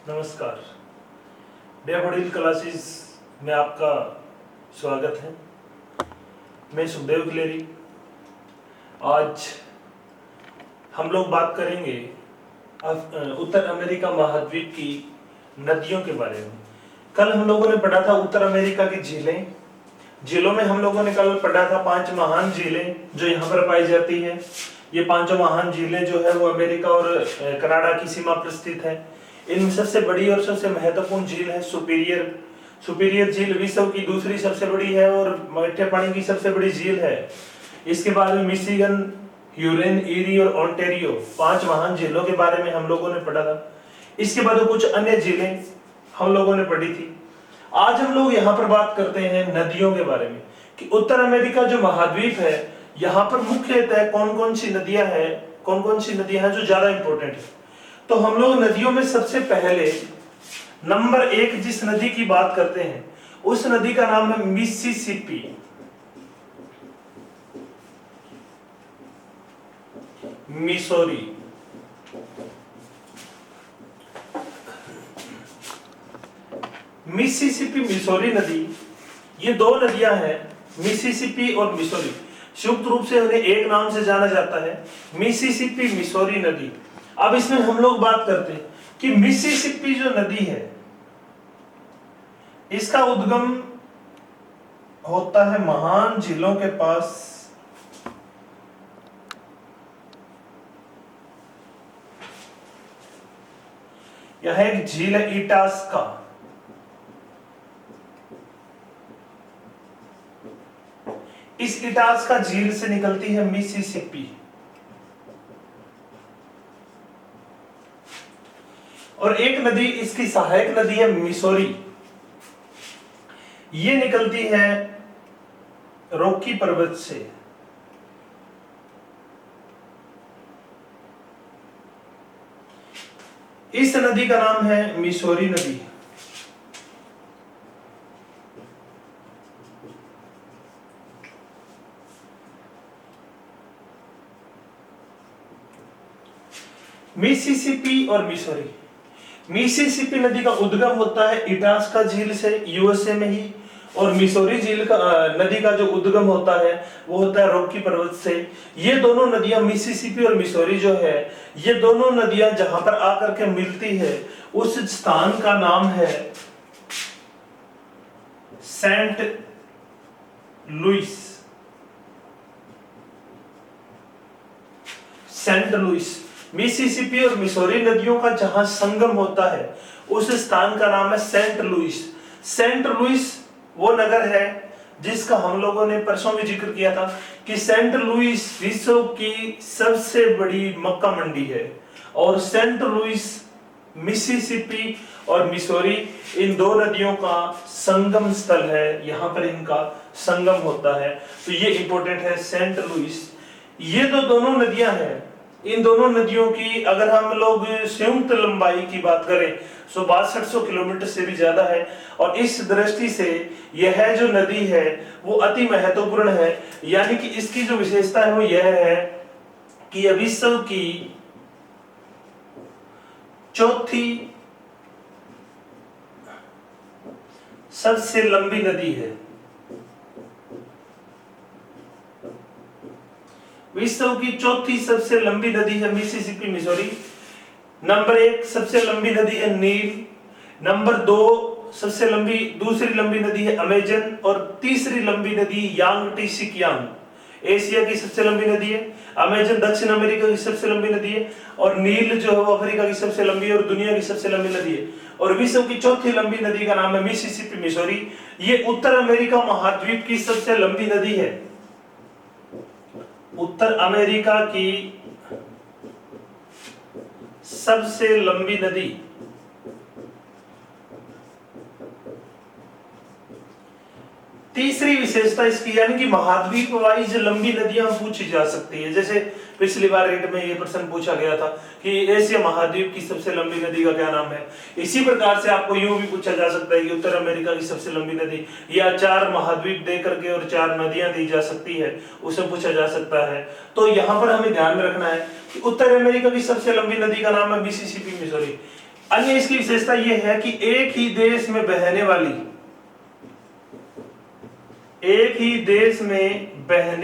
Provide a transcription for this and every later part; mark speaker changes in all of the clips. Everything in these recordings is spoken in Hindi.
Speaker 1: नमस्कार। डैफोडिल क्लासेस में आपका स्वागत है। मैं सुखदेव गुलेरी। आज हम लोग बात करेंगे उत्तर अमेरिका महाद्वीप की नदियों के बारे में। कल हम लोगों ने पढ़ा था उत्तर अमेरिका की झीलें। झीलों में हम लोगों ने कल पढ़ा था 5 महान झीलें जो यहाँ पर पाई जाती है। ये 5 महान झीलें जो है वो अमेरिका और कनाडा की सीमा पर स्थित है। इनमें सबसे बड़ी और सबसे महत्वपूर्ण झील है सुपीरियर झील विश्व की दूसरी सबसे बड़ी है और मीठे पानी की सबसे बड़ी झील है। इसके बाद में मिशिगन, ह्यूरन, ईरी और ओंटारियो 5 महान झीलों के बारे में हम लोगों ने पढ़ा था। इसके बाद कुछ अन्य झीलें हम लोगों ने पढ़ी थी। आज हम लोग यहाँ पर बात करते हैं नदियों के बारे में कि उत्तर अमेरिका जो महाद्वीप है यहाँ पर मुख्यतः कौन कौन सी नदियां हैं जो ज्यादा इंपॉर्टेंट है। तो हम लोग नदियों में सबसे पहले नंबर 1 जिस नदी की बात करते हैं उस नदी का नाम है मिसिसिपी। मिसौरी। मिसिसिपी मिसौरी नदी, ये 2 नदियां हैं, मिसिसिपी और मिसौरी। संयुक्त रूप से उन्हें एक नाम से जाना जाता है, मिसिसिपी मिसौरी नदी। अब इसमें हम लोग बात करते हैं कि मिसिसिपी जो नदी है इसका उद्गम होता है महान झीलों के पास। यह एक झील है इटास्का। इस इटास्का झील से निकलती है मिसिसिपी और एक नदी इसकी सहायक नदी है मिसौरी। ये निकलती है रॉकी पर्वत से। इस नदी का नाम है मिसौरी नदी। मिसिसिपी और मिसौरी। मिसिसिपी नदी का उद्गम होता है इटास्का झील से यूएसए में ही, और मिसौरी झील का नदी का जो उद्गम होता है वो होता है रॉकी पर्वत से। ये दोनों नदियां मिसिसिपी और मिसौरी जो है ये दोनों नदियां जहां पर आकर के मिलती है उस स्थान का नाम है Saint Louis. Saint Louis. Mississippi और मिसौरी नदियों का जहां संगम होता है उस स्थान का नाम है सेंट लुइस। सेंट लुइस वो नगर है जिसका हम लोगों ने परसों भी जिक्र किया था कि सेंट लुइस विश्व की सबसे बड़ी मक्का मंडी है और सेंट लुइस मिसिसिपी और मिसौरी इन 2 नदियों का संगम स्थल है। यहां पर इनका संगम होता है तो ये इंपॉर्टेंट है सेंट लुइस। ये तो दोनों नदियां हैं। इन दोनों नदियों की अगर हम लोग संयुक्त लंबाई की बात करें तो 6200 किलोमीटर से भी ज्यादा है और इस दृष्टि से यह जो नदी है वो अति महत्वपूर्ण है। यानी कि इसकी जो विशेषता है वो यह है कि यह विश्व की चौथी सबसे लंबी नदी है। विश्व की चौथी सबसे लंबी नदी है मिसिसिपी मिसौरी। नंबर 1 सबसे लंबी नदी है नील। नंबर 2 सबसे लंबी दूसरी लंबी नदी है अमेजन और तीसरी लंबी नदी यांगटीसिकियांग। एशिया की सबसे लंबी नदी है, अमेजन दक्षिण अमेरिका की सबसे लंबी नदी है और नील जो है वो अफ्रीका की सबसे लंबी और दुनिया की सबसे लंबी नदी है। और विश्व की चौथी लंबी नदी का नाम है मिसिसिपी मिसौरी। ये उत्तर अमेरिका महाद्वीप की सबसे लंबी नदी है। उत्तर अमेरिका की सबसे लंबी नदी। तीसरी विशेषता इसकी यानी कि महाद्वीप वाइज लंबी नदियां पूछी जा सकती है। जैसे पिछली बार रेट में ये प्रश्न पूछा गया था कि एशिया महाद्वीप की सबसे लंबी नदी का क्या नाम है। इसी प्रकार से आपको यूं भी पूछा जा सकता है कि उत्तर अमेरिका की सबसे लंबी नदी, या 4 महाद्वीप दे करके और 4 नदियां दी जा सकती है उसे पूछा जा सकता है। तो यहाँ पर हमें ध्यान में रखना है कि उत्तर अमेरिका की सबसे लंबी नदी का नाम है मिसिसिपी मिसौरी। अन्य इसकी विशेषता यह है कि एक ही देश में बहने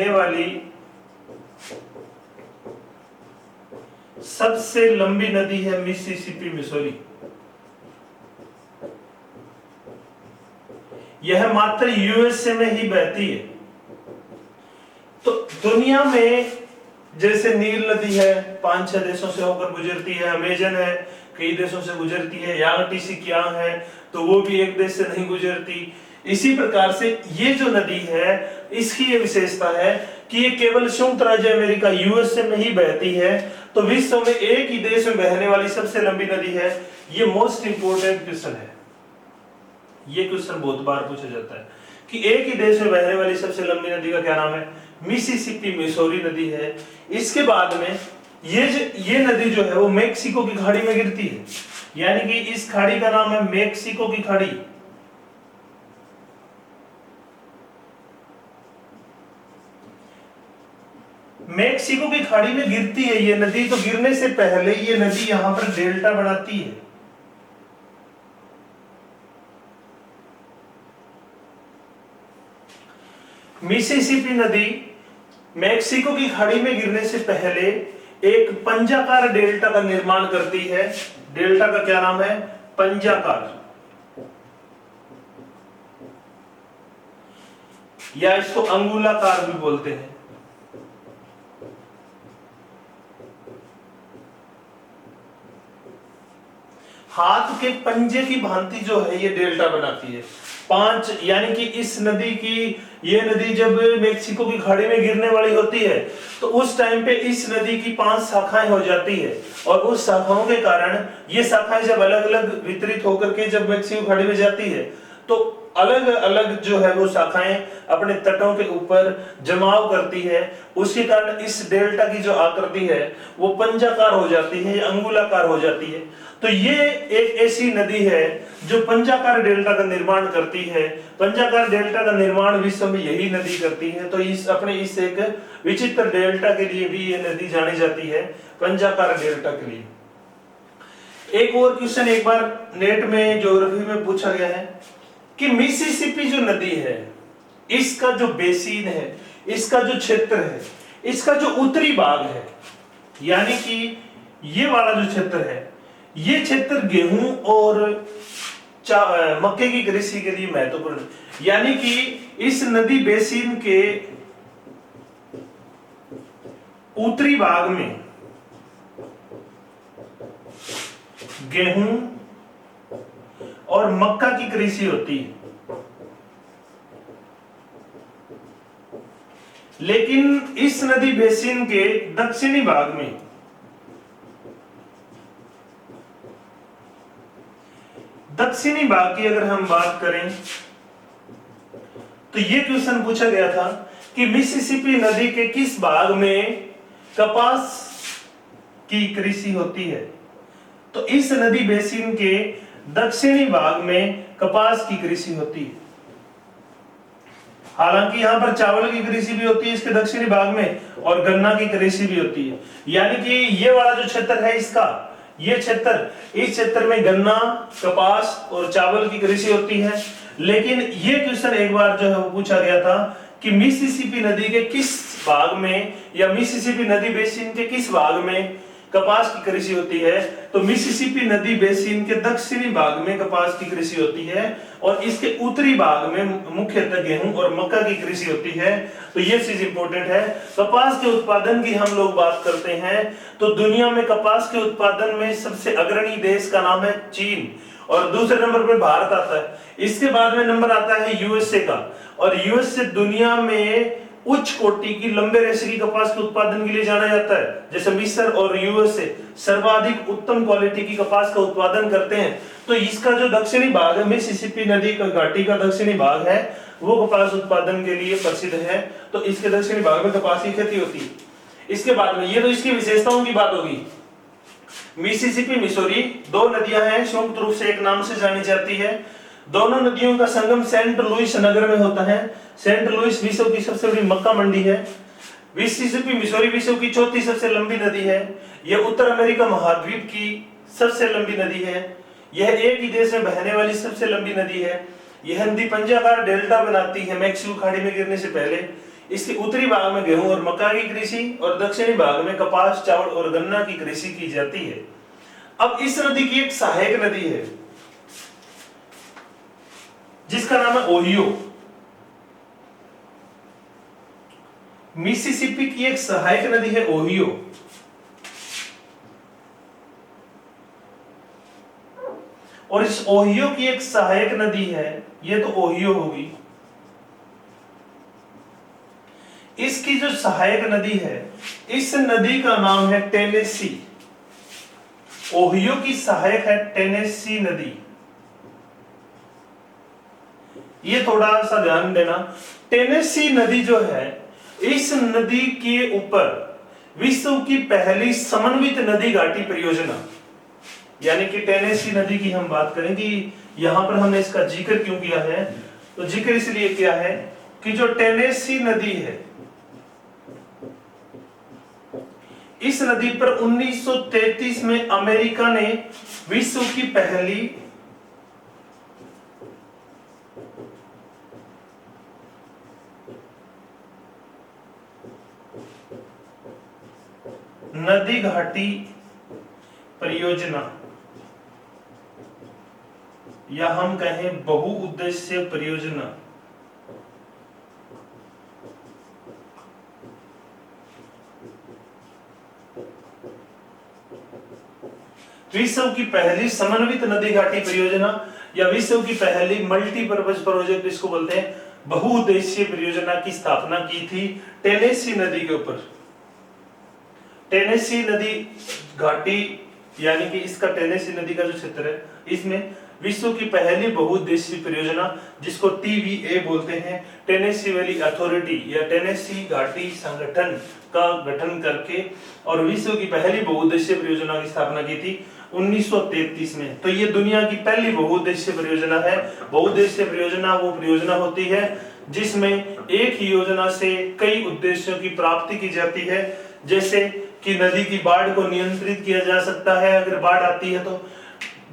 Speaker 1: वाली सबसे लंबी नदी है मिसिसिपी मिसौरी। यह मात्र यूएसए में ही बहती है। तो दुनिया में जैसे नील नदी है 5-6 देशों से होकर गुजरती है, अमेजन है कई देशों से गुजरती है, यांगटीसी कियांग है तो वो भी एक देश से नहीं गुजरती। इसी प्रकार से ये जो नदी है इसकी ये विशेषता है कि ये केवल संयुक्त राज्य अमेरिका यूएसए में ही बहती है। तो विश्व में एक ही देश में बहने वाली सबसे लंबी नदी है। ये मोस्ट इंपोर्टेंट क्वेश्चन है, ये क्वेश्चन बहुत बार पूछा जाता है कि एक ही देश में बहने वाली सबसे लंबी नदी का क्या नाम है? मिसिसिपी मिसौरी नदी है। इसके बाद में ये नदी जो है वो मेक्सिको की खाड़ी में गिरती है, यानी कि इस खाड़ी का नाम है मेक्सिको की खाड़ी। मेक्सिको की खाड़ी में गिरती है ये नदी। तो गिरने से पहले ये नदी यहां पर डेल्टा बनाती है। मिसिसिपी नदी मेक्सिको की खाड़ी में गिरने से पहले एक पंजाकार डेल्टा का निर्माण करती है। डेल्टा का क्या नाम है? पंजाकार, या इसको अंगुलाकार भी बोलते हैं। हाथ के पंजे की भांति जो है ये डेल्टा बनाती है। 5 यानी कि इस नदी की ये नदी जब मेक्सिको की खाड़ी में गिरने वाली होती है तो उस टाइम पे इस नदी की 5 शाखाएं हो जाती है, और उस शाखाओं के कारण ये शाखाएं जब अलग अलग वितरित होकर के जब मेक्सिको खाड़ी में जाती है तो अलग अलग जो है वो शाखाएं अपने तटों के ऊपर जमाव करती है। उसके कारण इस डेल्टा की जो आकृति है वो पंजाकार हो जाती है, अंगुलाकार हो जाती है। तो ये एक ऐसी नदी है जो पंजाकार डेल्टा का निर्माण करती है। पंजाकार डेल्टा का निर्माण विश्व में यही नदी करती है। तो इस एक विचित्र डेल्टा के लिए भी ये नदी जानी जाती है, पंजाकार डेल्टा के लिए। एक और क्वेश्चन एक बार नेट में ज्योग्राफी में पूछा गया है कि मिसिसिपी जो नदी है इसका जो बेसिन है, इसका जो क्षेत्र है, इसका जो उत्तरी भाग है, यानी कि ये वाला जो क्षेत्र है, ये क्षेत्र गेहूं और मक्के की कृषि के लिए महत्वपूर्ण है। यानी कि इस नदी बेसिन के उत्तरी भाग में गेहूं और मक्का की कृषि होती है, लेकिन इस नदी बेसिन के दक्षिणी भाग में दक्षिणी भाग की अगर हम बात करें तो ये क्वेश्चन पूछा गया था कि मिसिसिपी नदी के किस भाग में कपास की कृषि होती है। तो इस नदी बेसिन के दक्षिणी भाग में कपास की कृषि होती है। हालांकि यहां पर चावल की कृषि भी होती है इसके दक्षिणी भाग में, और गन्ना की कृषि भी होती है। यानी कि ये वाला जो क्षेत्र है इसका, ये क्षेत्र, इस क्षेत्र में गन्ना, कपास और चावल की कृषि होती है। लेकिन ये क्वेश्चन एक बार जो है वो पूछा गया था कि मिसिसिपी नदी के किस भाग में या मिसिसिपी नदी बेसिन के किस भाग में कपास की कृषि होती है। तो मिसिसिपी नदी बेसिन के दक्षिणी भाग में कपास की कृषि होती है, और इसके उत्तरी भाग में मुख्यतः गेहूं और मक्का की कृषि होती है। तो ये चीज इंपॉर्टेंट है। कपास के उत्पादन की हम लोग बात करते हैं तो दुनिया में कपास के उत्पादन में सबसे अग्रणी देश का नाम है चीन, और दूसरे नंबर पर भारत आता है। इसके बाद में नंबर आता है यूएसए का, और यूएसए दुनिया में उच्च कोटि की लंबे रेशे की कपास के उत्पादन के लिए जाना जाता है। जैसे मिस्र और यूएसए सर्वाधिक उत्तम क्वालिटी की कपास का उत्पादन करते हैं। तो इसका जो दक्षिणी भाग है, मिसिसिपी नदी का घाटी का दक्षिणी भाग है, वो कपास उत्पादन के लिए प्रसिद्ध है। तो इसके दक्षिणी भाग में कपास की खेती होती है। इसके बाद में ये तो इसकी विशेषताओं की बात होगी। मिसिसिपी मिसौरी 2 नदियां हैं, संयुक्त रूप से एक नाम से जानी जाती है। दोनों नदियों का संगम सेंट लुइस नगर में होता है। सेंट लुइस विश्व की सबसे बड़ी मक्का मंडी है। मिसिसिपी मिसौरी विश्व की 4थी सबसे लंबी नदी है। यह उत्तर अमेरिका महाद्वीप की सबसे लंबी नदी है। यह एक ही देश में बहने वाली सबसे लंबी नदी है। यह नदी पंजाकार डेल्टा बनाती है मैक्सिको खाड़ी में गिरने से पहले। इसके उत्तरी भाग में गेहूं और मक्का की कृषि और दक्षिणी भाग में कपास, चावल और गन्ना की कृषि की जाती है। अब इस नदी की एक सहायक नदी है जिसका नाम है ओहियो। मिसिसिपी की एक सहायक नदी है ओहियो। और इस ओहियो की एक सहायक नदी है, ये तो ओहियो होगी। इसकी जो सहायक नदी है, इस नदी का नाम है टेनेसी। ओहियो की सहायक है टेनेसी नदी। ये थोड़ा सा ध्यान देना, टेनेसी नदी जो है, इस नदी के ऊपर विश्व की पहली समन्वित नदी घाटी परियोजना, यानी कि टेनेसी नदी की हम बात करेंगे। यहां पर हमने इसका जिक्र क्यों किया है, तो जिक्र इसलिए किया है कि जो टेनेसी नदी है, इस नदी पर 1933 में अमेरिका ने विश्व की पहली नदी घाटी परियोजना, या हम कहें बहुउद्देश्य परियोजना, विश्व की पहली समन्वित नदी घाटी परियोजना या विश्व की पहली मल्टीपर्पज प्रोजेक्ट इसको बोलते हैं, बहुउद्देशीय परियोजना की स्थापना की थी टेनेसी नदी के ऊपर। टेनेसी नदी घाटी यानी कि इसका टेनेसी नदी का जो क्षेत्र है, इसमें विश्व की पहली बहुउद्देशीय परियोजना जिसको टीवीए बोलते हैं, टेनेसी वैली अथॉरिटी या टेनेसी घाटी संगठन का गठन करके और विश्व की पहली बहुउद्देशीय परियोजना की स्थापना की थी 1933 में। तो ये दुनिया की पहली बहुउद्देशीय परियोजना है। बहुउद्देशीय परियोजना वो परियोजना होती है जिसमें एक ही योजना से कई उद्देश्यों की प्राप्ति की जाती है, जैसे कि नदी की बाढ़ को नियंत्रित किया जा सकता है। अगर बाढ़ आती है तो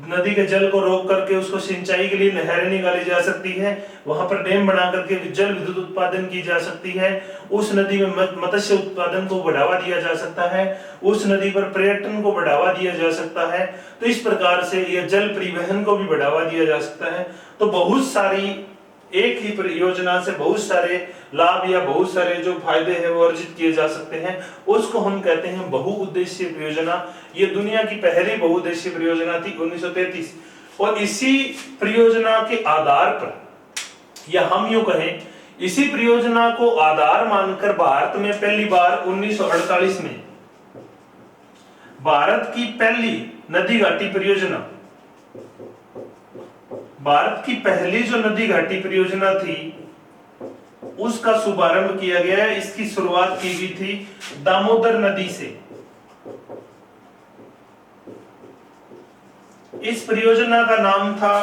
Speaker 1: नदी के जल को रोक करके उसको सिंचाई के लिए नहरें निकाली जा सकती है, वहां पर डैम बना करके जल विद्युत उत्पादन की जा सकती है, उस नदी में मत्स्य उत्पादन को बढ़ावा दिया जा सकता है, उस नदी पर पर्यटन को बढ़ावा दिया जा सकता है। तो इस प्रकार से यह जल परिवहन को भी बढ़ावा दिया जा सकता है। तो बहुत सारी एक ही परियोजना से बहुत सारे लाभ या बहुत सारे जो फायदे हैं वो अर्जित किए जा सकते हैं, उसको हम कहते हैं बहुउद्देशीय परियोजना। ये दुनिया की पहली बहुउद्देशीय परियोजना थी 1933। और इसी परियोजना के आधार पर, या हम यूं कहें इसी परियोजना को आधार मानकर भारत में पहली बार 1948 में भारत की पहली नदी घाटी परियोजना, भारत की पहली जो नदी घाटी परियोजना थी उसका शुभारंभ किया गया। इसकी शुरुआत की गई थी दामोदर नदी से। इस परियोजना का नाम था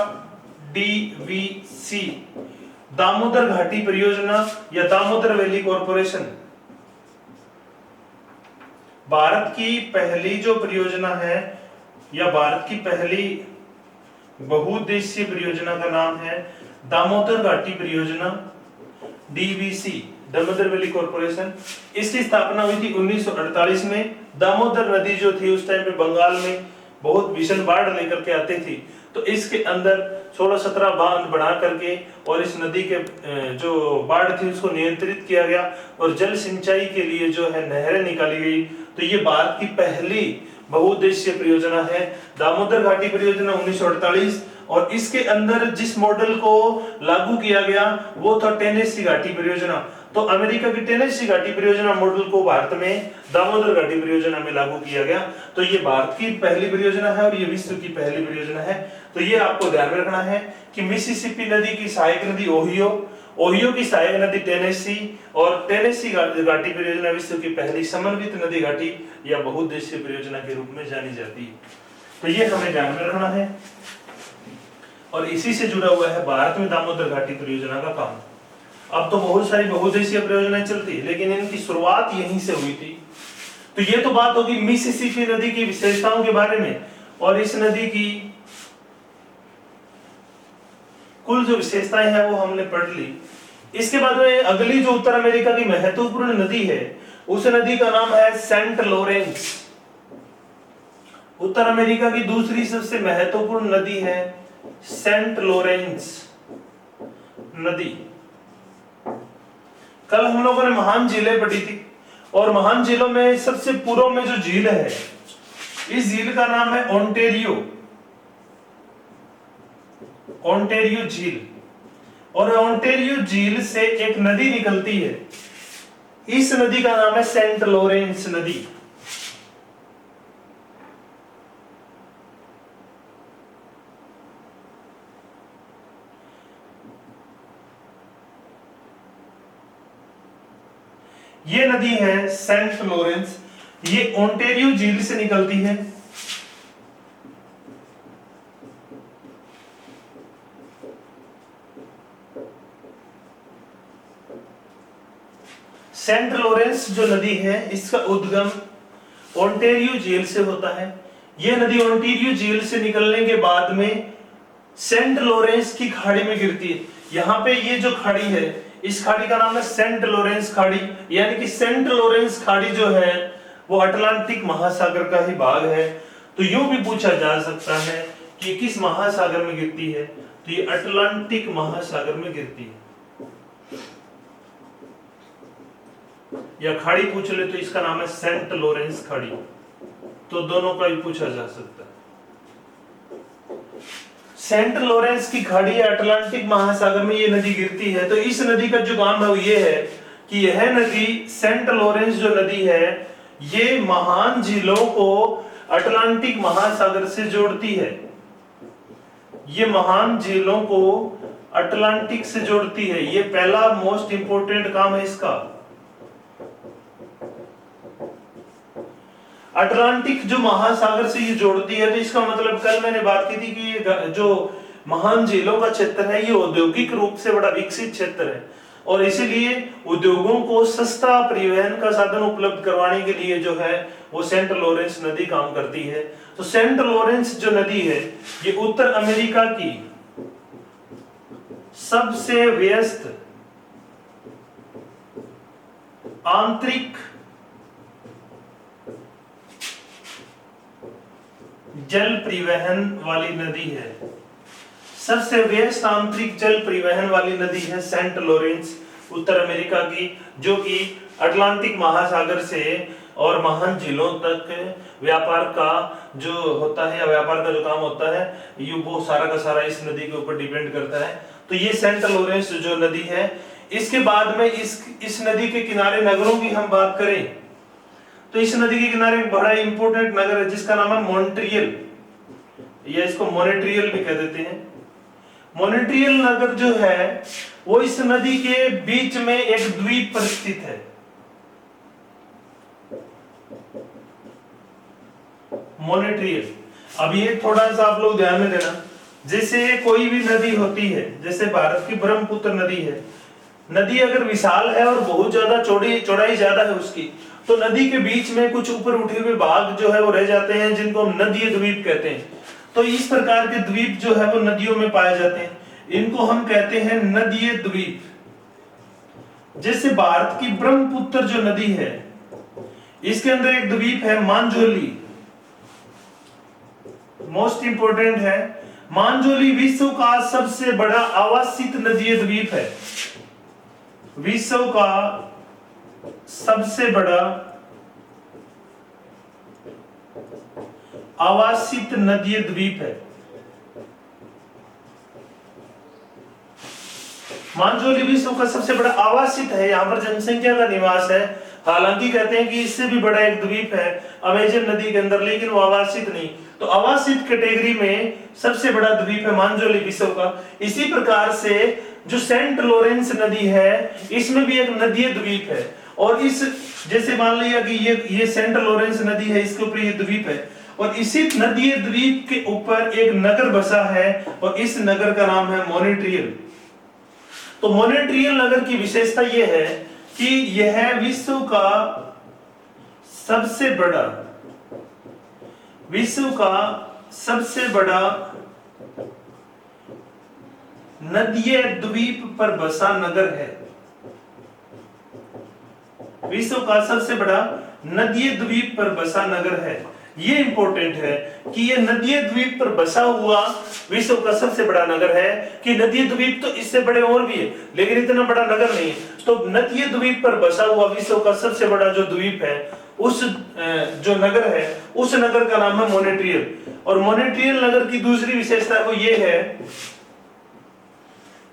Speaker 1: डीवीसी, दामोदर घाटी परियोजना या दामोदर वैली कॉरपोरेशन। भारत की पहली जो परियोजना है या भारत की पहली बहुउद्देशीय परियोजना का नाम है दामोदर घाटी परियोजना, डीवीसी, दामोदर वैली कॉरपोरेशन। इसकी स्थापना हुई थी 1948 में। दामोदर नदी जो थी उस टाइम पे बंगाल में बहुत भीषण बाढ़ लेकर के आती थी, तो इसके अंदर 16-17 बांध बना करके और इस नदी के जो बाढ़ थी उसको नियंत्रित किया गया और जल सिंचाई के लिए जो है नहरें निकाली गई। तो ये भारत की पहली बहुउद्देशीय परियोजना है, दामोदर घाटी परियोजना 1948। और इसके अंदर जिस मॉडल को लागू किया गया वो था टेनेसी घाटी परियोजना। तो अमेरिका की टेनेसी घाटी परियोजना मॉडल को भारत में दामोदर घाटी परियोजना में लागू किया गया। तो ये भारत की पहली परियोजना है और ये विश्व की पहली परियोजना है। तो ये आपको ध्यान में रखना है कि मिसिसिपी नदी की सहायक नदी ओहियो, ओहियो की सहायक नदी टेनेसी और टेनेसी घाटी परियोजना विश्व की पहली समन्वित नदी घाटी या बहुउद्देशीय परियोजना के रूप में जानी जाती है। तो ये हमें ध्यान में रखना है और इसी से जुड़ा हुआ है भारत में दामोदर घाटी परियोजना का काम। अब तो बहुत सारी बहुउद्देशीय परियोजनाएं चलती है लेकिन इनकी शुरुआत यहीं से हुई थी। तो ये तो बात होगी मिसिसिपी नदी की विशेषताओं के बारे में। और इस नदी की कुल जो विशेषताएं हैं वो हमने पढ़ ली। इसके बाद में अगली जो उत्तर अमेरिका की महत्वपूर्ण नदी है उस नदी का नाम है सेंट लॉरेंस। उत्तर अमेरिका की दूसरी सबसे महत्वपूर्ण नदी है सेंट लॉरेंस नदी। कल हम लोगों ने महान झीलें पढ़ी थी और महान झीलों में सबसे पूर्व में जो झील है इस झील का नाम है ओंटेरियो, ओंटेरियो झील। और ओंटेरियो झील से एक नदी निकलती है, इस नदी का नाम है सेंट लॉरेंस नदी। ये नदी है सेंट लॉरेंस, ये ओंटेरियो झील से निकलती है। सेंट लॉरेंस जो नदी है इसका उद्गम ओंटेरियो झील से होता है। यह नदी ओंटेरियो झील से निकलने के बाद में सेंट लॉरेंस की खाड़ी में गिरती है। यहाँ पे ये जो खाड़ी है इस खाड़ी का नाम है सेंट लॉरेंस खाड़ी, यानी कि सेंट लॉरेंस खाड़ी जो है वो अटलांटिक महासागर का ही भाग है। तो यूं भी पूछा जा सकता है कि किस महासागर में गिरती है, तो ये अटलांटिक महासागर में गिरती है। या खाड़ी पूछ ले तो इसका नाम है सेंट लॉरेंस खाड़ी, तो दोनों का भी पूछा जा सकता है। सेंट लॉरेंस की खाड़ी अटलांटिक महासागर में ये नदी गिरती है। तो इस नदी का जो काम है वो ये है कि यह नदी सेंट लॉरेंस जो नदी है ये महान झीलों को अटलांटिक महासागर से जोड़ती है। ये महान झीलों को अटलांटिक से जोड़ती है, ये पहला मोस्ट इंपोर्टेंट काम है इसका। अटलांटिक जो महासागर से ये जोड़ती है, तो इसका मतलब कल मैंने बात की थी कि ये जो महान झीलों का क्षेत्र है ये औद्योगिक रूप से बड़ा विकसित क्षेत्र है और इसीलिए उद्योगों को सस्ता परिवहन का साधन उपलब्ध करवाने के लिए जो है वो सेंट लॉरेंस नदी काम करती है। तो सेंट लॉरेंस जो नदी है ये उत्तर अमेरिका की सबसे व्यस्त आंतरिक जल परिवहन वाली नदी है। सबसे व्यस्त आंतरिक जल परिवहन वाली नदी है सेंट लॉरेंस उत्तर अमेरिका की, जो कि अटलांटिक महासागर से और महान झीलों तक व्यापार का जो होता है या व्यापार का जो काम होता है ये वो सारा का सारा इस नदी के ऊपर डिपेंड करता है। तो ये सेंट लॉरेंस जो नदी है, इसके बाद में इस नदी के किनारे नगरों की हम बात करें तो इस नदी के किनारे एक बड़ा इंपॉर्टेंट नगर है जिसका नाम है मॉन्ट्रियल, या इसको मॉनिट्रियल भी कह देते हैं। मॉनिट्रियल नगर जो है वो इस नदी के बीच में एक द्वीप पर स्थित है। मॉनिट्रियल, अब ये थोड़ा सा आप लोग ध्यान में देना, जैसे कोई भी नदी होती है, जैसे भारत की ब्रह्मपुत्र नदी है, नदी अगर विशाल है और बहुत ज्यादा चौड़ाई ज्यादा है उसकी, तो नदी के बीच में कुछ ऊपर उठे हुए भाग जो है वो रह जाते हैं जिनको हम नदीय द्वीप कहते हैं। तो इस प्रकार के द्वीप जो है वो नदियों में पाए जाते हैं, इनको हम कहते हैं नदीय द्वीप। जैसे भारत की ब्रह्मपुत्र जो नदी है इसके अंदर एक द्वीप है मांजोली, मोस्ट इंपोर्टेंट है। मांजोली विश्व का सबसे बड़ा आवासित नदीय द्वीप है, विश्व का सबसे बड़ा आवासित नदीय द्वीप है। मांजोली विश्व का सबसे बड़ा आवासित है, यहाँ पर जनसंख्या का निवास है। हालांकि कहते हैं कि इससे भी बड़ा एक द्वीप है अमेजन नदी के अंदर, लेकिन वो आवासित नहीं। तो आवासित कैटेगरी में सबसे बड़ा द्वीप है मांजोली विश्व का। इसी प्रकार से जो सेंट लॉरेंस नदी है इसमें भी एक नदीय द्वीप है, और इस जैसे मान लिया कि ये सेंट लॉरेंस नदी है, इसके ऊपर ये द्वीप है और इसी नदीय द्वीप के ऊपर एक नगर बसा है और इस नगर का नाम है मॉनिट्रियल। तो मॉनिट्रियल नगर की विशेषता यह है कि यह विश्व का सबसे बड़ा सबसे बड़ा नदीय द्वीप पर बसा नगर है। विश्व का सबसे बड़ा नदीय द्वीप पर बसा नगर है। ये इंपॉर्टेंट है कि ये नदीय द्वीप पर बसा हुआ विश्व का सबसे बड़ा नगर है, कि नदीय द्वीप तो इससे बड़े और भी है लेकिन इतना बड़ा नगर नहीं है। तो नदीय द्वीप पर बसा हुआ विश्व का सबसे बड़ा जो द्वीप है, उस जो नगर है, उस नगर का नाम है मॉन्ट्रियल। और मॉन्ट्रियल नगर की दूसरी विशेषता वो ये है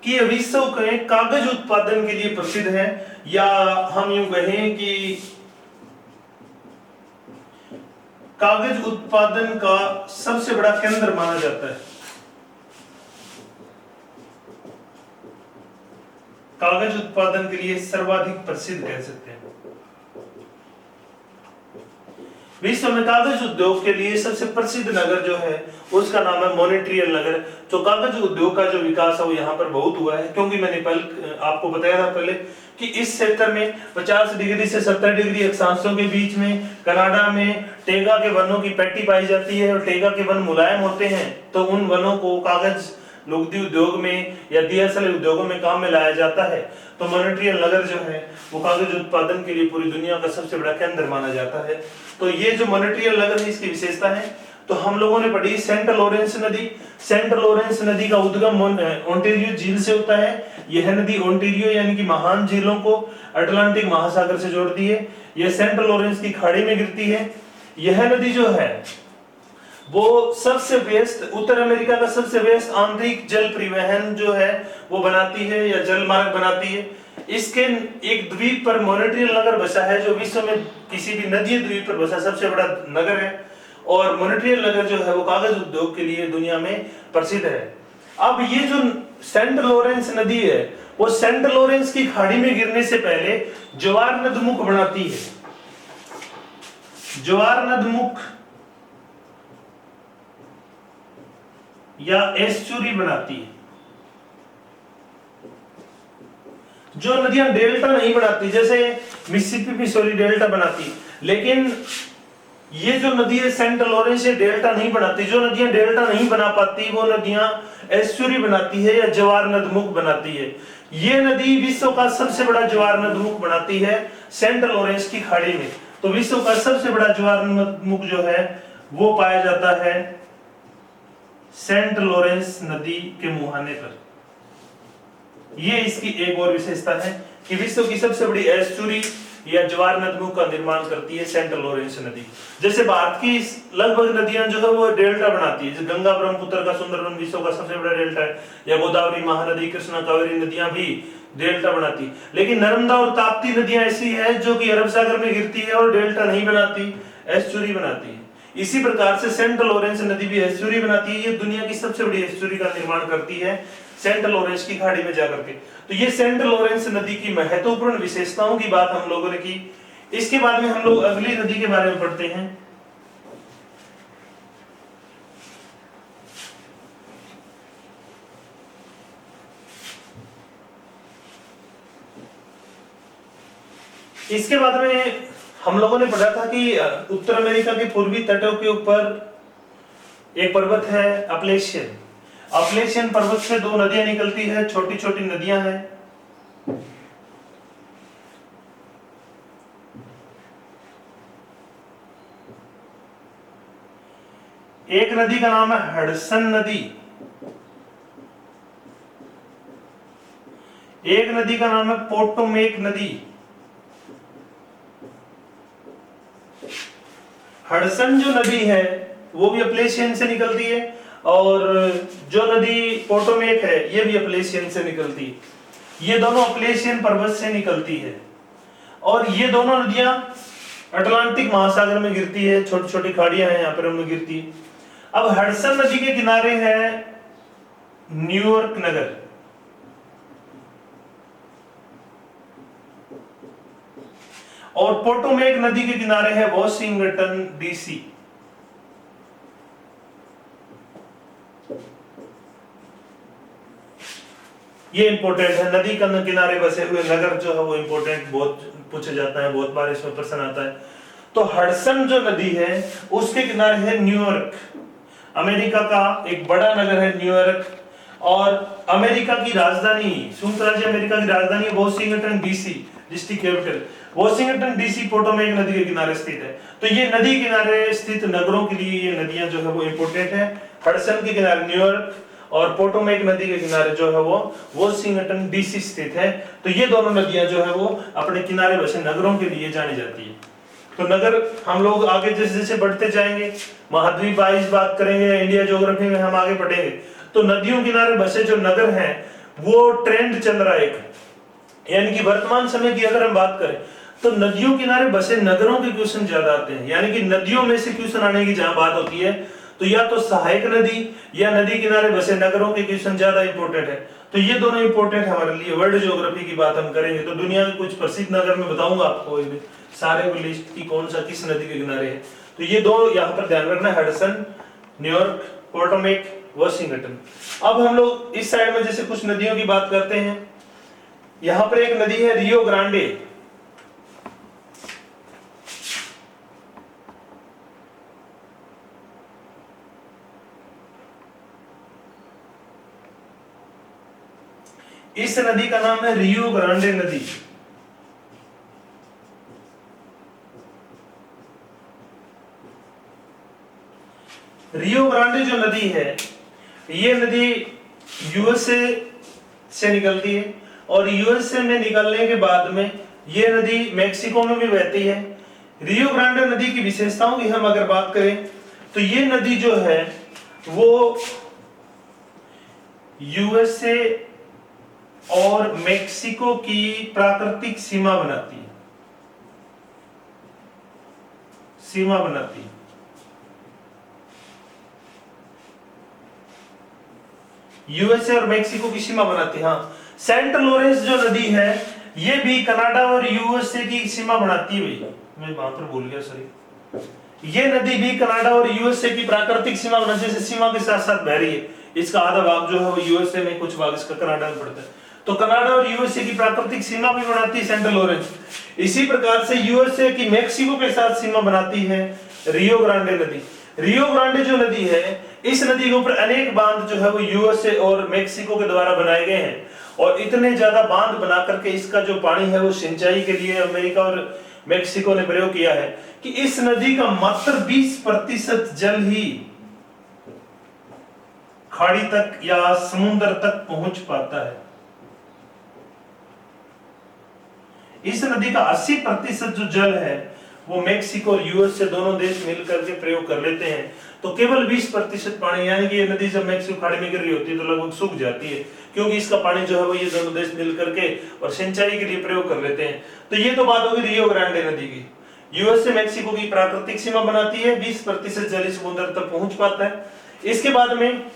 Speaker 1: कि ये विश्व के कागज उत्पादन के लिए प्रसिद्ध है, या हम यूं कहें कि कागज उत्पादन का सबसे बड़ा केंद्र माना जाता है। कागज उत्पादन के लिए सर्वाधिक प्रसिद्ध कह सकते हैं। विश्व में कागज उद्योग के लिए सबसे प्रसिद्ध नगर जो है उसका नाम है मॉन्ट्रियल नगर। तो कागज उद्योग का जो विकास है वो यहाँ पर बहुत हुआ है, क्योंकि मैंने आपको बताया था पहले कि इस क्षेत्र में 50 डिग्री से 70 डिग्री अक्षांशों के बीच में कनाडा में टेगा के वनों की पैटी पाई जाती है, और टेगा के वन मुलायम होते हैं, तो उन वनों को कागज लुगदी उद्योग में या दियासलाई उद्योगों में काम में लाया जाता है। तो मॉन्ट्रियल नगर जो है वो कागज उत्पादन के लिए पूरी दुनिया का सबसे बड़ा केंद्र माना जाता है। तो ये जो मॉन्ट्रियल नगर है इसकी विशेषता है, तो हम लोगों ने पढ़ी सेंट लॉरेंस नदी। सेंट लॉरेंस नदी का उद्गम ओंटारियो झील से होता है। यह नदी ओंटारियो यानी कि महान झीलों को अटलांटिक महासागर से जोड़ती है। यह सेंट लॉरेंस की खाड़ी में गिरती है। यह नदी जो है वो सबसे व्यस्त, उत्तर अमेरिका का सबसे व्यस्त आंतरिक जल परिवहन जो है वो बनाती है या जल मार्ग बनाती है। इसके एक द्वीप पर मॉन्ट्रियल नगर बसा है, जो विश्व में किसी भी नदीय द्वीप पर बसा सबसे बड़ा नगर है। और मॉन्ट्रियल नगर जो है वो कागज उद्योग के लिए दुनिया में प्रसिद्ध है। अब ये जो सेंट लॉरेंस नदी है वो सेंट लॉरेंस की खाड़ी में गिरने से पहले ज्वार नदमुख बनाती है। ज्वार नदमुख या एस्चुरी बनाती है। जो नदियां डेल्टा नहीं बनाती, जैसे मिसिसिपी मिसौरी डेल्टा बनाती, लेकिन ये जो नदी है सेंट लॉरेंस ये डेल्टा नहीं बनाती। जो नदियां डेल्टा नहीं बना पाती वो नदियां एस्चुरी बनाती है या ज्वार नदमुख बनाती है। ये नदी विश्व का सबसे बड़ा ज्वार नदमुख बनाती है सेंट लॉरेंस की खाड़ी में। तो विश्व का सबसे बड़ा ज्वार नदमुख जो है वो पाया जाता है सेंट लॉरेंस नदी के मुहाने पर। ये इसकी एक और विशेषता है कि विश्व की सबसे बड़ी एस्चुरी या ज्वार नदमुख का निर्माण करती है सेंट लॉरेंस नदी। जैसे भारत की लगभग नदियां जो है वो डेल्टा बनाती है, जैसे गंगा ब्रह्मपुत्र का सुंदरबन विश्व का सबसे बड़ा डेल्टा है, या गोदावरी महानदी कृष्णा कावेरी नदियां भी डेल्टा बनाती। लेकिन नर्मदा और ताप्ती नदियां ऐसी है जो कि अरब सागर में गिरती है और डेल्टा नहीं बनाती, एस्चुरी बनाती है। इसी प्रकार से सेंट लॉरेंस नदी भी एस्चुरी बनाती है। ये दुनिया की सबसे बड़ी एस्चुरी का निर्माण करती है सेंट लॉरेंस की खाड़ी में जाकर के। तो ये सेंट लॉरेंस नदी की महत्वपूर्ण विशेषताओं की बात हम लोगों ने की। इसके बाद में हम लोग अगली नदी के बारे में पढ़ते हैं। इसके बाद में हम लोगों ने पढ़ा था कि उत्तर अमेरिका के पूर्वी तटों के ऊपर एक पर्वत है अपलेशियन। अपलेशियन पर्वत से दो नदियां निकलती है, छोटी छोटी नदियां हैं। एक नदी का नाम है हडसन नदी, एक नदी का नाम है पोटोमेक नदी। हडसन जो नदी है वो भी अपलेशियन से निकलती है, और जो नदी पोटोमेक है ये भी अपलेशियन से निकलती है। ये दोनों अपलेशियन पर्वत से निकलती है, और ये दोनों नदियां अटलांटिक महासागर में गिरती है। छोटी छोटी खाड़ियां हैं यहाँ पर उनमें गिरती है। अब हडसन नदी के किनारे है न्यूयॉर्क नगर, और पोटोमेक नदी के किनारे है वॉशिंगटन डीसी। ये इंपॉर्टेंट है, नदी के किनारे बसे हुए नगर जो है वो इंपॉर्टेंट बहुत पूछा जाता है, बहुत बार इसमें प्रश्न आता है। तो हडसन जो नदी है उसके किनारे है न्यूयॉर्क। अमेरिका का एक बड़ा नगर है न्यूयॉर्क, और अमेरिका की राजधानी, संयुक्त राज्य अमेरिका की राजधानी है Washington DC, district capital Washington DC Potomac नदी के किनारे स्थित है। तो ये नदी किनारे स्थित नगरों के लिए ये नदियां जो है वो इंपोर्टेंट है। हडसन के किनारे न्यूयॉर्क और पोटोमेक नदी के किनारे जो है वो वॉशिंगटन डीसी स्थित है। तो ये दोनों नदियां जो है वो अपने किनारे बसे नगरों के लिए जानी जाती है। तो नगर हम लोग आगे जैसे जैसे बढ़ते जाएंगे, महाद्वीप वाइज बात करेंगे, इंडिया ज्योग्राफी में हम आगे बढ़ेंगे, तो नदियों किनारे बसे जो नगर हैं वो ट्रेंड चल रहा है एक, यानी कि वर्तमान समय की अगर हम बात करें तो नदियों किनारे बसे नगरों के क्वेश्चन ज्यादा आते हैं। यानी कि नदियों में से क्वेश्चन आने की जहां बात होती है तो या तो सहायक नदी या नदी किनारे बसे नगरों के क्वेश्चन ज्यादा इंपॉर्टेंट है। तो ये दोनों इंपॉर्टेंट है हमारे लिए। वर्ल्ड ज्योग्राफी की बात हम करेंगे तो दुनिया के कुछ प्रसिद्ध नगर में बताऊंगा आपको सारे को लिस्ट की कौन सा किस नदी के किनारे है। तो ये दो यहाँ पर ध्यान रखना, हडसन, न्यूयॉर्क, पोटोमेक, वॉशिंगटन। अब हम लोग इस साइड में जैसे कुछ नदियों की बात करते हैं। यहाँ पर एक नदी है रियो ग्रांडे। इस नदी का नाम है रियो ग्रांडे नदी। रियो ग्रांडे जो नदी है ये नदी यूएसए से निकलती है और यूएसए में निकलने के बाद में ये नदी मेक्सिको में भी बहती है। रियो ग्रांडे नदी की विशेषताओं की हम अगर बात करें तो ये नदी जो है वो यूएसए और मेक्सिको की प्राकृतिक सीमा बनाती है, सीमा बनाती है। यूएसए और मेक्सिको की सीमा बनाती है। हाँ, सेंट लॉरेंस जो नदी है ये भी कनाडा और यूएसए की सीमा बनाती है। भाई मैं वहां पर भूल गया, सॉरी। ये नदी भी कनाडा और यूएसए की प्राकृतिक सीमा बनाती है, सीमा के साथ साथ बह रही है। इसका आधा भाग जो है वो यूएसए में, कुछ भाग इसका कनाडा में पड़ता है। तो कनाडा और यूएसए की प्राकृतिक सीमा भी बनाती है सेंट लॉरेंस। इसी प्रकार से यूएसए की मेक्सिको के साथ सीमा बनाती है रियो ग्रांडे नदी। रियो ग्रांडे जो नदी है, इस नदी के ऊपर अनेक बांध जो है वो यूएसए और मेक्सिको के द्वारा बनाए गए हैं और इतने ज्यादा बांध बना करके इसका जो पानी है वो सिंचाई के लिए अमेरिका और मेक्सिको ने प्रयोग किया है कि इस नदी का मात्र 20% जल ही खाड़ी तक या समुद्र तक पहुंच पाता है। इस नदी का 80% जो जल है वो मेक्सिको और यूएस से दोनों देश मिलकर के प्रयोग कर लेते हैं। तो केवल 20% पानी, यानी कि ये नदी जब मेक्सिको खाड़ी में गिर रही होती है तो लगभग सूख जाती है, क्योंकि इसका पानी जो है वो ये दोनों देश मिलकर के और सिंचाई के लिए प्रयोग कर लेते हैं। तो ये तो बात होगी रियो ग्रांडे नदी की। यूएस से मेक्सिको की प्राकृतिक सीमा बनाती है, 20% जल समुद्र तक पहुंच पाता है। इसके बाद में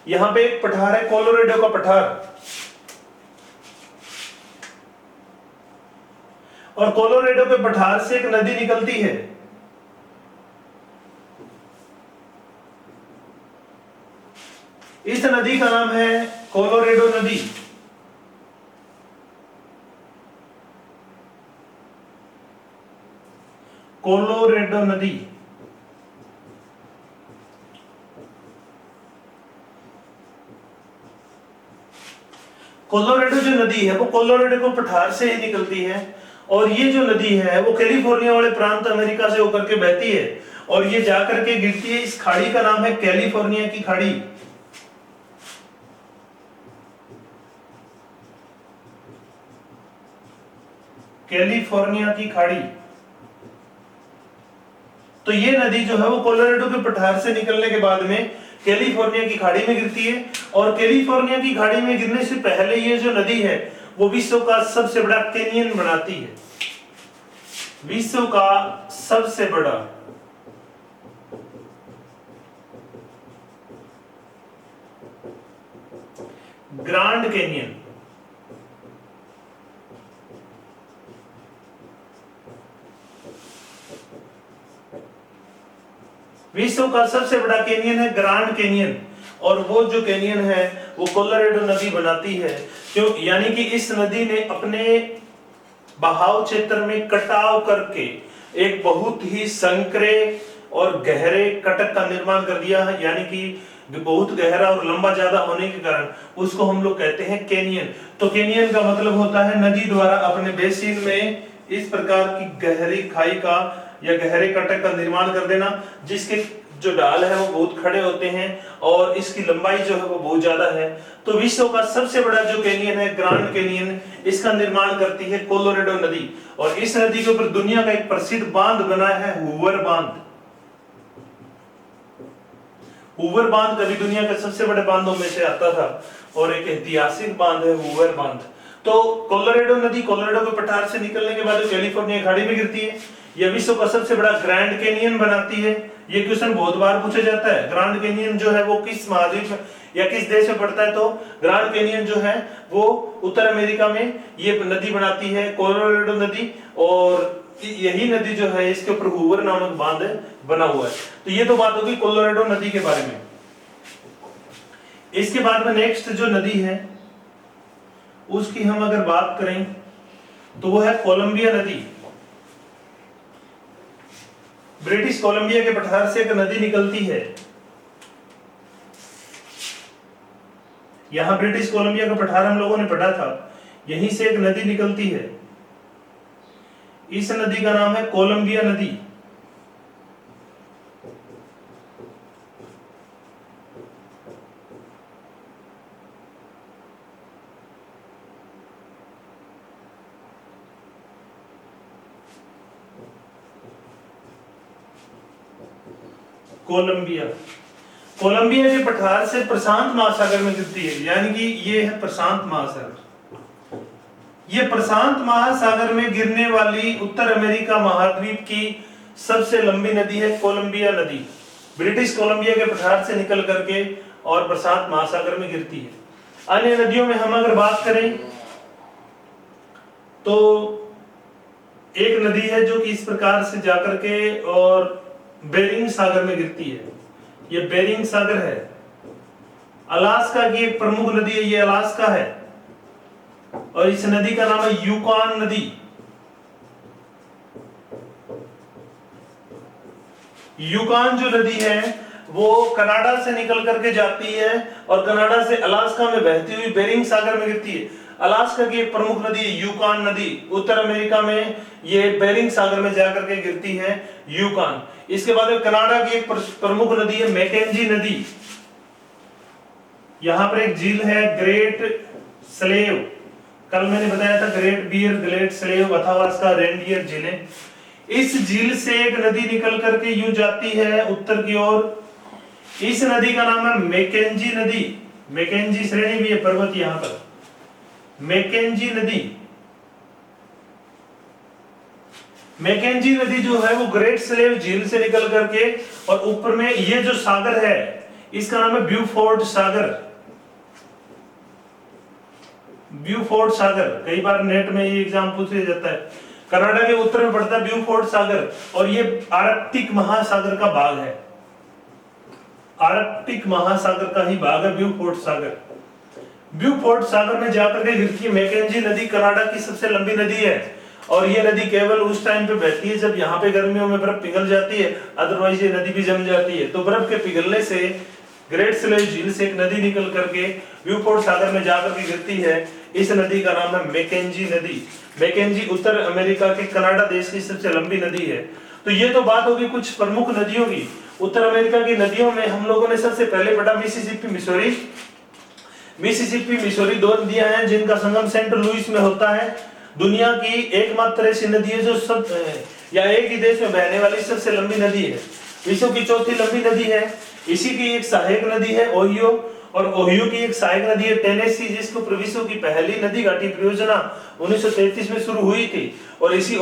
Speaker 1: यहाँ पे एक पठार है, कोलोराडो का पठार, और कोलोराडो के पठार से एक नदी निकलती है, इस नदी का नाम है कोलोराडो नदी। कोलोराडो नदी कोलोराडो जो नदी है वो कोलोराडो को पठार से ही निकलती है और ये जो नदी है वो कैलिफोर्निया वाले प्रांत अमेरिका से होकर के बहती है और ये जाकर के गिरती है, इस खाड़ी का नाम है कैलिफोर्निया की खाड़ी। कैलिफोर्निया की खाड़ी। तो ये नदी जो है वो कोलोराडो के पठार से निकलने के बाद में कैलिफोर्निया की खाड़ी में गिरती है और कैलिफोर्निया की खाड़ी में गिरने से पहले ये जो नदी है वो विश्व का सबसे बड़ा कैनियन बनाती है, विश्व का सबसे बड़ा ग्रांड कैनियन। विश्व का सबसे बड़ा कैनियन है ग्रांड कैनियन, और वो जो कैनियन है वो कोलोराडो नदी बनाती है। क्यों? यानी कि इस नदी ने अपने बहाव क्षेत्र में कटाव करके एक बहुत ही संकरे और गहरे कटक का निर्माण कर दिया है, यानी कि बहुत गहरा और लंबा ज्यादा होने के कारण उसको हम लोग कहते हैं कैनियन। तो कैनियन का मतलब होता है नदी द्वारा अपने बेसिन में इस प्रकार की गहरी खाई का या गहरे कटक का निर्माण कर देना, जिसके जो ढाल है वो बहुत खड़े होते हैं और इसकी लंबाई जो है वो बहुत ज्यादा है। तो विश्व का सबसे बड़ा जो कैनियन है ग्रैंड कैनियन, इसका निर्माण करती है कोलोराडो नदी। और इस नदी के ऊपर दुनिया का एक प्रसिद्ध बांध बना है, हूवर बांध। हूवर बांध कभी दुनिया के सबसे बड़े बांधों में से आता था और एक ऐतिहासिक बांध है हूवर बांध। तो कोलोराडो नदी कोलोराडो के पठार से निकलने के बाद कैलिफोर्निया खाड़ी में गिरती है। यह विश्व का सबसे बड़ा ग्रैंड कैनियन बनाती है। ये क्वेश्चन बहुत बार पूछा जाता है, ग्रैंड कैनियन जो है वो किस महाद्वीप या किस देश में पड़ता है? तो ग्रैंड कैनियन जो है वो उत्तर अमेरिका में ये नदी बनाती है, कोलोराडो नदी। और यही नदी जो है इसके ऊपर हूवर नामक बांध बना हुआ है। तो ये तो बात होगी कोलोराडो नदी के बारे में। इसके बाद में नेक्स्ट जो नदी है उसकी हम अगर बात करें तो वो है कोलंबिया नदी। ब्रिटिश कोलंबिया के पठार से एक नदी निकलती है। यहां ब्रिटिश कोलंबिया का पठार हम लोगों ने पढ़ा था, यहीं से एक नदी निकलती है। इस नदी का नाम है कोलंबिया नदी। कोलंबिया कोलंबिया के पठार से प्रशांत महासागर में गिरती है, यानी कि ये है प्रशांत महासागर। ये प्रशांत महासागर में गिरने वाली उत्तर अमेरिका महाद्वीप की सबसे लंबी नदी है कोलंबिया नदी। ब्रिटिश कोलंबिया के पठार से निकल करके और प्रशांत महासागर में गिरती है। अन्य नदियों में हम अगर बात करें तो एक नदी है जो कि इस प्रकार से जाकर के और बेरिंग सागर में गिरती है। ये बेरिंग सागर है। अलास्का की एक प्रमुख नदी है, ये अलास्का है और इस नदी का नाम है यूकॉन नदी। यूकॉन जो नदी है वो कनाडा से निकल करके जाती है और कनाडा से अलास्का में बहती हुई बेरिंग सागर में गिरती है। अलास्का की एक प्रमुख नदी है यूकॉन नदी। उत्तर अमेरिका में ये बेरिंग सागर में जाकर के गिरती है यूकॉन। इसके बाद कनाडा की एक प्रमुख नदी है मैकेंजी नदी। यहां पर एक झील है ग्रेट स्लेव। कल मैंने बताया था ग्रेट बियर ग्रेट स्लेव अथवा इसका रेनडियर झीलें। इस झील से एक नदी निकल करके यूं जाती है उत्तर की ओर। इस नदी का नाम है मैकेंजी नदी। मैकेंजी श्रेणी भी है पर्वत यहां पर, मैकेंजी नदी। मैकेंजी नदी जो है वो ग्रेट स्लेव झील से निकल करके और ऊपर में ये जो सागर है इसका नाम है ब्यूफोर्ट सागर। ब्यूफोर्ट सागर कई बार नेट में ये एग्जाम पूछा जाता है। कनाडा के उत्तर में पड़ता है ब्यूफोर्ट सागर और ये आर्कटिक महासागर का भाग है। आर्कटिक महासागर का ही भाग है ब्यूफोर्ट सागर। ब्यूफोर्ट सागर में जाकर के गिरती है मैकेंजी नदी। कनाडा की सबसे लंबी नदी है और ये नदी केवल उस टाइम पे बहती है जब यहाँ पे गर्मियों में बर्फ पिघल जाती है, अदरवाइज ये नदी भी जम जाती है। तो बर्फ के पिघलने से ग्रेट स्लेव झील से एक नदी निकल करके ब्यूफोर्ट सागर में जाकर के गिरती है। इस नदी का नाम है मैकेंजी नदी। मैकेंजी उत्तर अमेरिका के कनाडा देश की सबसे लंबी नदी है। तो ये तो बात होगी कुछ प्रमुख नदियों की। उत्तर अमेरिका की नदियों में हम लोगों ने सबसे पहले पढ़ा मिसिसिपी मिसौरी। मिसिसिपी मिसौरी दो नदियां हैं जिनका संगम सेंट लुइस में होता है। दुनिया की एकमात्र ऐसी नदी है जो सब या एक ही देश में बहने वाली सबसे लंबी नदी है। विश्व की चौथी लंबी नदी है। इसी की एक सहायक नदी है ओहियो और ओहियो की एक सहायक नदी है टेनेसी, जिसको विश्व की पहली नदी घाटी परियोजना 1933 में शुरू हुई थी। और इसी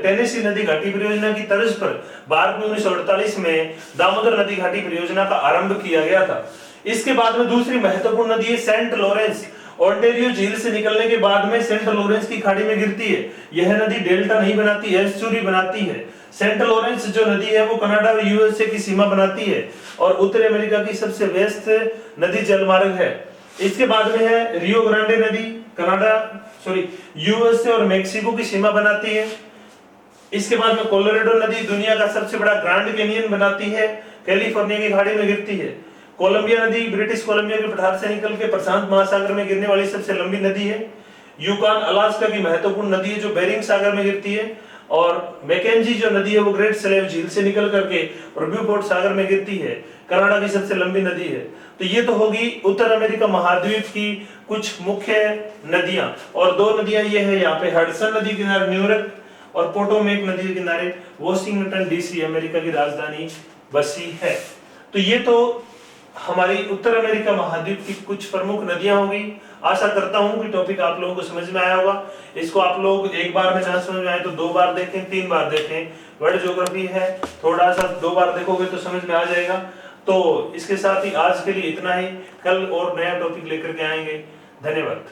Speaker 1: टेनेसी नदी घाटी परियोजना की तर्ज पर भारत में 1948 में दामोदर नदी घाटी परियोजना का आरंभ किया गया था। इसके बाद में दूसरी महत्वपूर्ण नदी है सेंट लॉरेंस। ओंटारियो झील से निकलने के बाद में सेंट लॉरेंस की खाड़ी में गिरती है। यह नदी डेल्टा नहीं बनाती है, एस्चुरी बनाती है। सेंट लॉरेंस जो नदी है वो कनाडा और यूएसए की सीमा बनाती है और उत्तरी अमेरिका की सबसे व्यस्त नदी जलमार्ग है। इसके बाद में है रियो ग्रांडे नदी, यूएसए और मेक्सिको की सीमा बनाती है। इसके बाद में कोलोराडो नदी दुनिया का सबसे बड़ा ग्रैंड कैनियन बनाती है, कैलिफोर्निया की खाड़ी में गिरती है। कोलंबिया नदी ब्रिटिश कोलंबिया के पठार से निकल के प्रशांत महासागर में गिरने वाली सबसे लंबी नदी है। यूकान अलास्का की महत्वपूर्ण नदी है जो बेरिंग सागर में गिरती है। और मैकेंजी जो नदी है वो ग्रेट स्लेव झील से निकल करके और ब्यूफोर्ट सागर में गिरती है, कनाडा की सबसे लंबी नदी है। तो ये तो होगी उत्तर अमेरिका महाद्वीप की कुछ मुख्य नदियां। और दो नदियां ये है यहाँ पे, हडसन नदी किनारे न्यूयॉर्क और पोटोमेक नदी के किनारे वॉशिंगटन डीसी अमेरिका की राजधानी बसी है। तो ये तो हमारी उत्तर अमेरिका महाद्वीप की कुछ प्रमुख नदियां होगी। आशा करता हूं कि टॉपिक आप लोगों को समझ में आया होगा। इसको आप लोग एक बार में ना समझ में आए तो 2 बार देखें, 3 बार देखें। वर्ल्ड ज्योग्राफी है, थोड़ा सा 2 बार देखोगे तो समझ में आ जाएगा। तो इसके साथ ही आज के लिए इतना ही, कल और नया टॉपिक लेकर के आएंगे। धन्यवाद।